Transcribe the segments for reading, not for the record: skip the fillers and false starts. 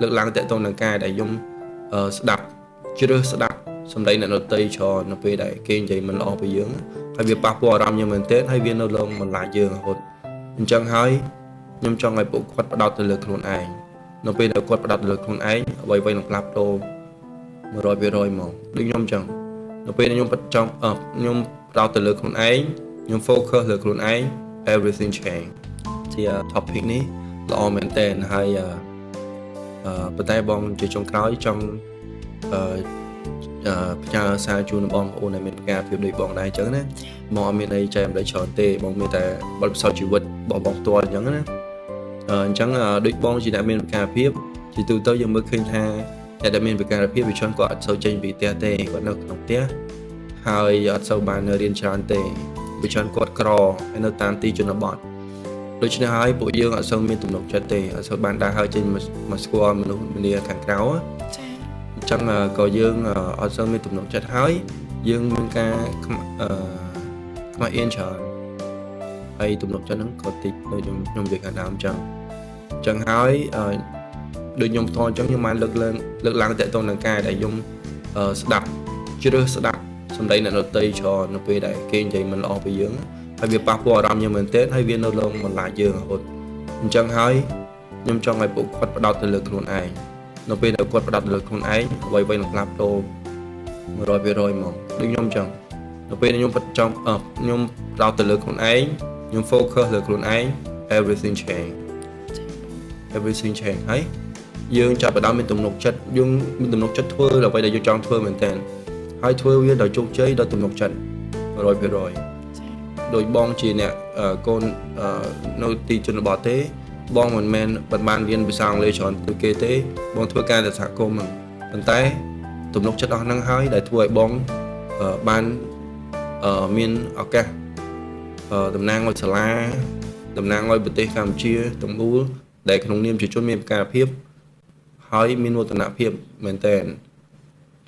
លើកឡើងតទៅនឹងការដែលខ្ញុំស្ដាប់ជ្រើសស្ដាប់សម្ដីអ្នកដទៃច្រើននៅពេលដែលគេនិយាយមិនល្អពីយើងហើយវាប៉ះពាល់អារម្មណ៍ខ្ញុំមែនទែនហើយវានៅលើបន្លាចយើងរហូតអញ្ចឹងហើយខ្ញុំចង់ឲ្យពួកគាត់ផ្ដោតទៅលើខ្លួនឯងនៅពេលដែលគាត់ផ្ដោតទៅលើខ្លួនឯងអ្វីៗនឹងផ្លាស់ប្ដូរ 100% មកដូចខ្ញុំអញ្ចឹងនៅពេលខ្ញុំខ្ញុំផ្ដោតទៅលើខ្លួនឯងខ្ញុំ focus លើខ្លួនឯង everything change ជា topic នេះល្អមែនទែនហើយប៉ុន្តែបងជាចុងក្រោយចង់ផ្ញើសារជូនបងប្អូនដែលមានប្រការភាពដូចបងដែរអញ្ចឹងណាបងអត់មានអីចែកម្លេចច្រើនទេបងមានតែបទពិសោធន៍ជីវិតរបស់បងផ្ទាល់អញ្ចឹងណាអញ្ចឹងដូចបងជាអ្នកមានប្រការភាពជាទូទៅយើងមើលឃើញថាអ្នកដែលមានប្រការភាពវាច្រើនគាត់អត់សូវចេញពីផ្ទះទេគាត់នៅក្នុងផ្ទះហើយអត់សូវបានរៀនច្រើនទេវាច្រើនគាត់ក្រហើយនៅតាមទីជនបទដូច្នេះហើយពួកយើងអត់សូវមានទំនុកចិត្តទេអត់សូវបានដើរហើយចេញមកស្គាល់មនុស្សម្នាខាងក្រៅចា៎អញ្ចឹងក៏យើងអត់សូវមានទំនុកចិត្តហើយយើងមានការខ្មាស់អៀនច្រើនហើយទំនុកចិត្តហ្នឹងក៏តិចដូចខ្ញុំនិយាយខាងដើមអញ្ចឹងហើយដូចខ្ញុំផ្ទាល់អញ្ចឹងខ្ញុំបានលើកឡើងតទៅនឹងការដែលខ្ញុំស្ដាប់ជ្រើសស្ដាប់សម្ដីអ្នកដទៃច្រើននៅពេលដែលគេនិយាយមិនល្អពីយើងហើយវាប៉ះពាល់អារម្មណ៍ខ្ញុំមែនទែនហើយវានៅលើបន្លាចយើងរហូតអញ្ចឹងហើយខ្ញុំចង់ឲ្យពួកគាត់ផ្ដោតទៅលើខ្លួនឯងនៅពេលដែលគាត់ផ្ដោតទៅលើខ្លួនឯងអ្វីៗនឹងផ្លាស់ប្ដូរ 100% មកដូចខ្ញុំអញ្ចឹងនៅពេលខ្ញុំខ្ញុំផ្ដោតទៅលើខ្លួនឯងខ្ញុំ focus លើខ្លួនឯង everything change ហើយយើងចាប់ផ្ដើមមានទំនុកចិត្តយើងមានទំនុកចិត្តធ្វើអ្វីដែលយើងចង់ធ្វើមែនទែនហើយធ្វើវាដោយជោគជ័យដោយទំនុកចិត្ត 100% ដោយបងជាអ្នកកូននៅទីជនបទទេបងមិនមែនបានរៀនភាសាអង់គ្លេសច្រើនដូចគេទេបងធ្វើការតែសហគមន៍ហ្នឹងប៉ុន្តែទំនុកចិត្តអស់ហ្នឹងហើយដែលធ្វើឲ្យបងបានមានឱកាសតំណាងឲ្យសាលាតំណាងឲ្យប្រទេសកម្ពុជាទាំងមូលដែលក្នុងនាមជាជនមានប្រការភាពហើយមានវឌ្ឍនភាពមែនទែន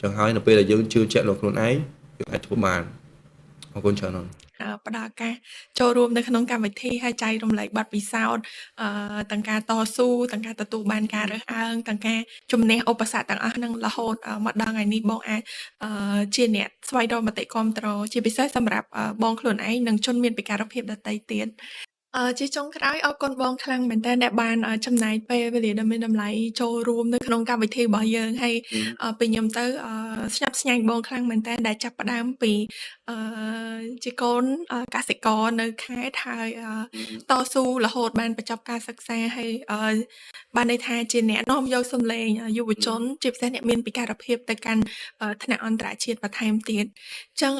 ចឹងហើយនៅពេលដែលយើងជឿជាក់លើខ្លួនឯងយើងអាចធ្វើបានអរគុណច្រើនណាស់ផ្ដល់ឱកាសចូលរួមនៅក្នុងកម្មវិធីហើយចែករំលែកបទពិសោធន៍ទាំងការតស៊ូទាំងការទទួលបានការរើសអើងទាំងការជំនះឧបសគ្គទាំងអស់ហ្នឹងរហូតមកដល់ថ្ងៃនេះបងអាចជាអ្នកស្វែងរកមតិគាំទ្រជាពិសេសសម្រាប់បងខ្លួនឯងនិងជនមានពិការភាពដទៃទៀតជាចុងក្រោយអរគុណបងខ្លាំងមែនតើដែលបានចំណាយពេលវេលាដ៏មានតម្លៃចូលរួមនៅក្នុងកម្មវិធីរបស់យើងហើយពីខ្ញុំទៅស្ញប់ស្ញែងបងខ្លាំងមែនតើដែលចាប់ផ្ដើមពីជាកូនកសិករនៅខេត្តហើយតស៊ូរហូតបានបញ្ចប់ការសិក្សាហើយបានន័យថាជាអ្នកនាំយកសំឡេងយុវជនជាពិសេសអ្នកមានពិការភាពទៅកាន់ថ្នាក់អន្តរជាតិបន្ថែមទៀតអញ្ចឹង